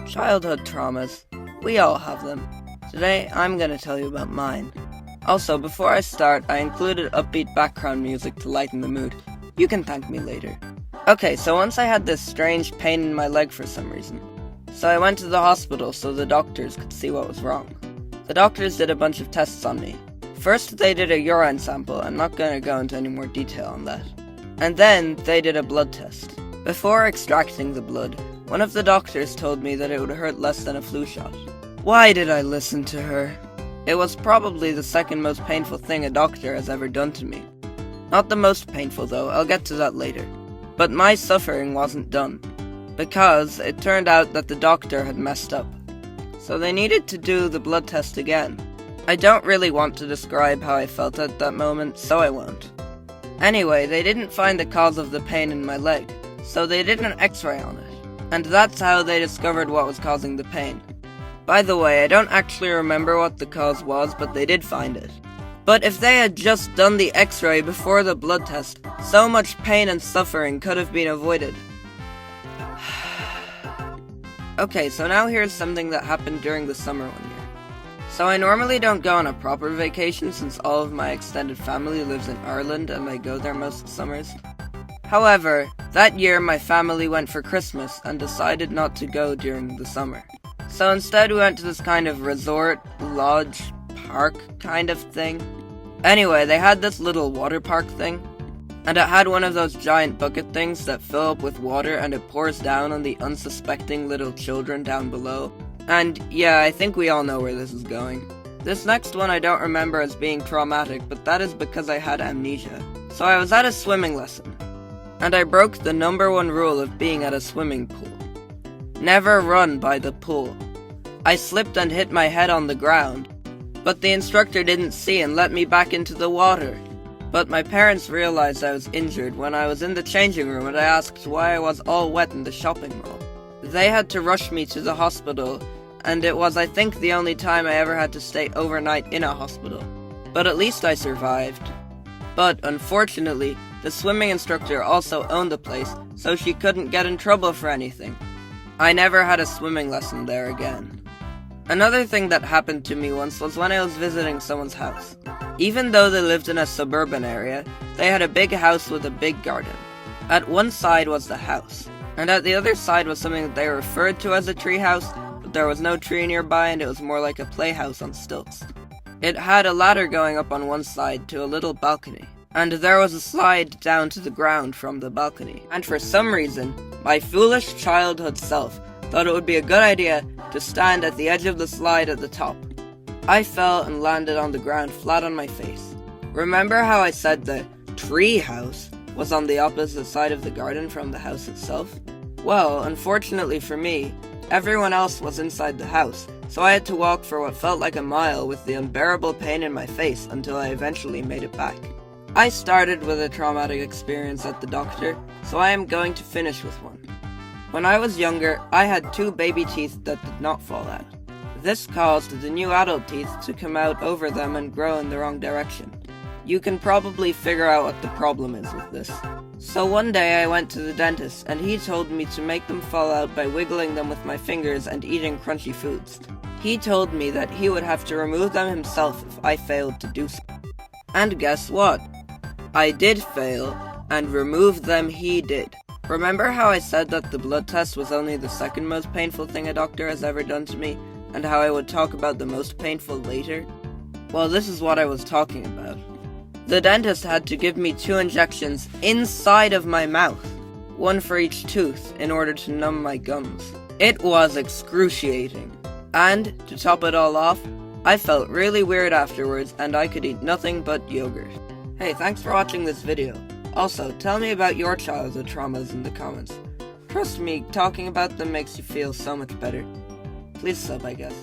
Childhood traumas. We all have them. Today, I'm gonna tell you about mine. Also, before I start, I included upbeat background music to lighten the mood. You can thank me later. Okay, so once I had this strange pain in my leg for some reason. So I went to the hospital so the doctors could see what was wrong. The doctors did a bunch of tests on me. First, they did a urine sample. I'm not gonna go into any more detail on that. And then, they did a blood test. Before extracting the blood, one of the doctors told me that it would hurt less than a flu shot. Why did I listen to her? It was probably the second most painful thing a doctor has ever done to me. Not the most painful though, I'll get to that later. But my suffering wasn't done, because it turned out that the doctor had messed up. So they needed to do the blood test again. I don't really want to describe how I felt at that moment, so I won't. Anyway, they didn't find the cause of the pain in my leg, so they did an x-ray on it. And that's how they discovered what was causing the pain. By the way, I don't actually remember what the cause was, but they did find it. But if they had just done the x-ray before the blood test, so much pain and suffering could have been avoided. Okay, so now here's something that happened during the summer one year. So I normally don't go on a proper vacation since all of my extended family lives in Ireland and I go there most summers. However, that year my family went for Christmas and decided not to go during the summer. So instead we went to this kind of resort, lodge, park kind of thing. Anyway, they had this little water park thing, and it had one of those giant bucket things that fill up with water and it pours down on the unsuspecting little children down below. And yeah, I think we all know where this is going. This next one I don't remember as being traumatic, but that is because I had amnesia. So I was at a swimming lesson, and I broke the #1 rule of being at a swimming pool. Never run by the pool. I slipped and hit my head on the ground, but the instructor didn't see and let me back into the water. But my parents realized I was injured when I was in the changing room and I asked why I was all wet in the shopping mall. They had to rush me to the hospital, and it was, I think, the only time I ever had to stay overnight in a hospital. But at least I survived. But, unfortunately, the swimming instructor also owned the place, so she couldn't get in trouble for anything. I never had a swimming lesson there again. Another thing that happened to me once was when I was visiting someone's house. Even though they lived in a suburban area, they had a big house with a big garden. At one side was the house, and at the other side was something that they referred to as a tree house, but there was no tree nearby and it was more like a playhouse on stilts. It had a ladder going up on one side to a little balcony, and there was a slide down to the ground from the balcony. And for some reason, my foolish childhood self thought it would be a good idea to stand at the edge of the slide at the top. I fell and landed on the ground flat on my face. Remember how I said the tree house was on the opposite side of the garden from the house itself? Well, unfortunately for me, everyone else was inside the house, so I had to walk for what felt like a mile with the unbearable pain in my face until I eventually made it back. I started with a traumatic experience at the doctor, so I am going to finish with one. When I was younger, I had 2 baby teeth that did not fall out. This caused the new adult teeth to come out over them and grow in the wrong direction. You can probably figure out what the problem is with this. So one day I went to the dentist and he told me to make them fall out by wiggling them with my fingers and eating crunchy foods. He told me that he would have to remove them himself if I failed to do so. And guess what? I did fail, and remove them he did. Remember how I said that the blood test was only the second most painful thing a doctor has ever done to me, and how I would talk about the most painful later? Well, this is what I was talking about. The dentist had to give me 2 injections inside of my mouth, one for each tooth, in order to numb my gums. It was excruciating. And, to top it all off, I felt really weird afterwards and I could eat nothing but yogurt. Hey, thanks for watching this video. Also, tell me about your childhood traumas in the comments. Trust me, talking about them makes you feel so much better. Please sub, I guess.